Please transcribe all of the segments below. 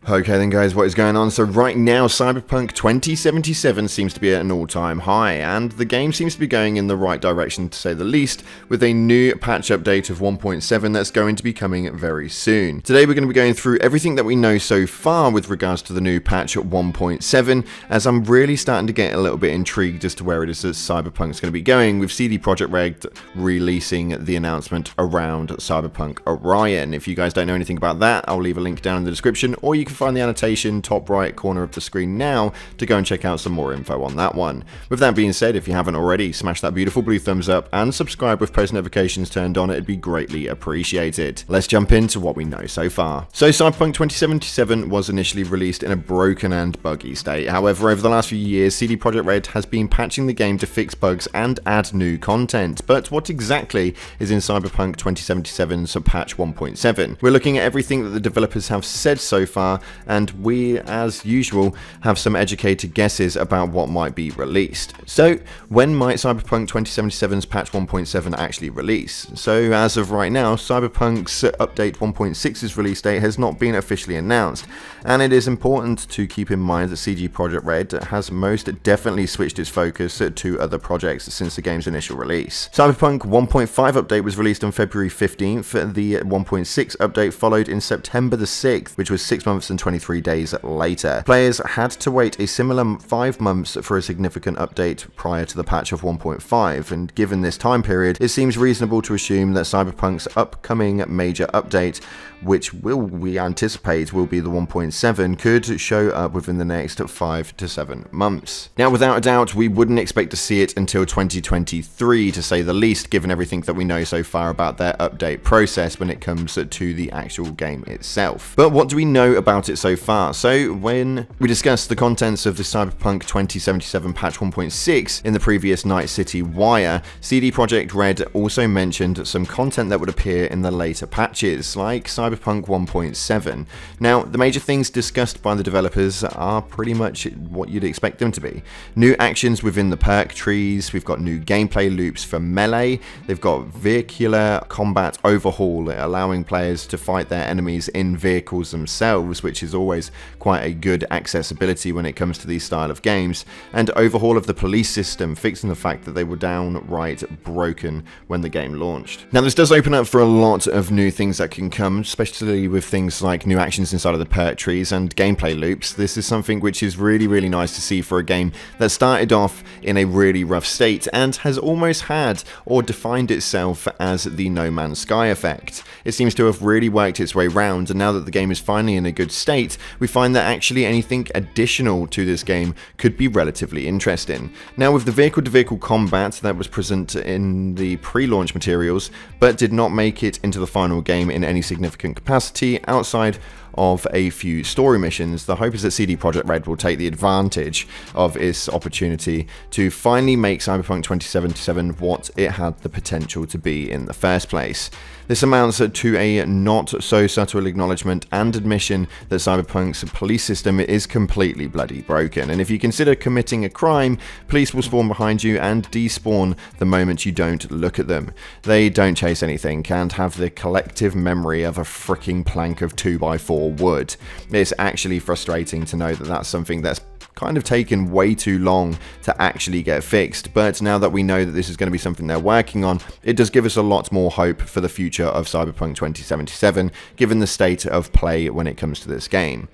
Okay then guys, what is going on? So right now Cyberpunk 2077 seems to be at an all-time high, and the game seems to be going in the right direction to say the least, with a new patch update of 1.7 that's going to be coming very soon. Today we're going to be going through everything that we know so far with regards to the new patch at 1.7, as I'm really starting to get a little bit intrigued as to where it is that Cyberpunk's going to be going, with CD Projekt Red releasing the announcement around Cyberpunk Orion. If you guys don't know anything about that, I'll leave a link down in the description, or you can find the annotation top right corner of the screen now to go and check out some more info on that one. With that being said, if you haven't already, smash that beautiful blue thumbs up and subscribe with post notifications turned on. It'd be greatly appreciated. Let's jump into what we know so far. So Cyberpunk 2077 was initially released in a broken and buggy state. However, over the last few years, CD Projekt Red has been patching the game to fix bugs and add new content. But what exactly is in Cyberpunk 2077's patch 1.7? We're looking at everything that the developers have said so far, and we, as usual, have some educated guesses about what might be released. So, when might Cyberpunk 2077's patch 1.7 actually release? So, as of right now, Cyberpunk's update 1.6's release date has not been officially announced, and it is important to keep in mind that CD Projekt Red has most definitely switched its focus to other projects since the game's initial release. Cyberpunk 1.5 update was released on February 15th, the 1.6 update followed in September the 6th, which was 6 months and 23 days later. Players had to wait a similar 5 months for a significant update prior to the patch of 1.5, and given this time period, it seems reasonable to assume that Cyberpunk's upcoming major update, which we anticipate will be the 1.7, could show up within the next 5 to 7 months. Now, without a doubt, we wouldn't expect to see it until 2023, to say the least, given everything that we know so far about their update process when it comes to the actual game itself. But what do we know about it so far? So, when we discussed the contents of the Cyberpunk 2077 patch 1.6 in the previous Night City Wire, CD Projekt Red also mentioned some content that would appear in the later patches, like Cyberpunk 1.7. Now, the major things discussed by the developers are pretty much what you'd expect them to be. New actions within the perk trees, we've got new gameplay loops for melee, they've got vehicular combat overhaul, allowing players to fight their enemies in vehicles themselves, which is always quite a good accessibility when it comes to these style of games, and overhaul of the police system, fixing the fact that they were downright broken when the game launched. Now, this does open up for a lot of new things that can come, especially with things like new actions inside of the perk trees and gameplay loops. This is something which is really nice to see for a game that started off in a really rough state and has almost had or defined itself as the No Man's Sky effect. It seems to have really worked its way round, and now that the game is finally in a good state, we find that actually anything additional to this game could be relatively interesting. Now, with the vehicle-to-vehicle combat that was present in the pre-launch materials, but did not make it into the final game in any significant capacity outside of a few story missions, the hope is that CD Projekt Red will take the advantage of its opportunity to finally make Cyberpunk 2077 what it had the potential to be in the first place. This amounts to a not so subtle acknowledgement and admission that Cyberpunk's police system is completely bloody broken, and if you consider committing a crime, police will spawn behind you and despawn the moment you don't look at them. They don't chase anything and have the collective memory of a freaking plank of 2x4 wood. It's actually frustrating to know that that's something that's kind of taken way too long to actually get fixed, but now that we know that this is going to be something they're working on, it does give us a lot more hope for the future of Cyberpunk 2077, given the state of play when it comes to this game.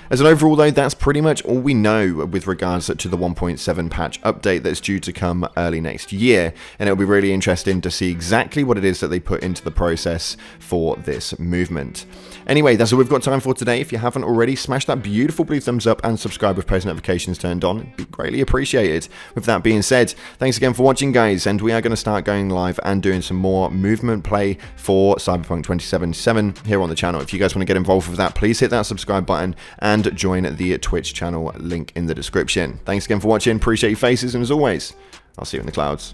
As an overall though, that's pretty much all we know with regards to the 1.7 patch update that's due to come early next year, and it'll be really interesting to see exactly what it is that they put into the process for this movement. Anyway, that's all we've got time for today. If you haven't already, smash that beautiful blue thumbs up and subscribe with post notifications turned on. It'd be greatly appreciated. With that being said, thanks again for watching guys, and we are going to start going live and doing some more movement play for Cyberpunk 2077 here on the channel. If you guys want to get involved with that, please hit that subscribe button and join the Twitch channel link in the description. Thanks again for watching, appreciate your faces, and as always, I'll see you in the clouds.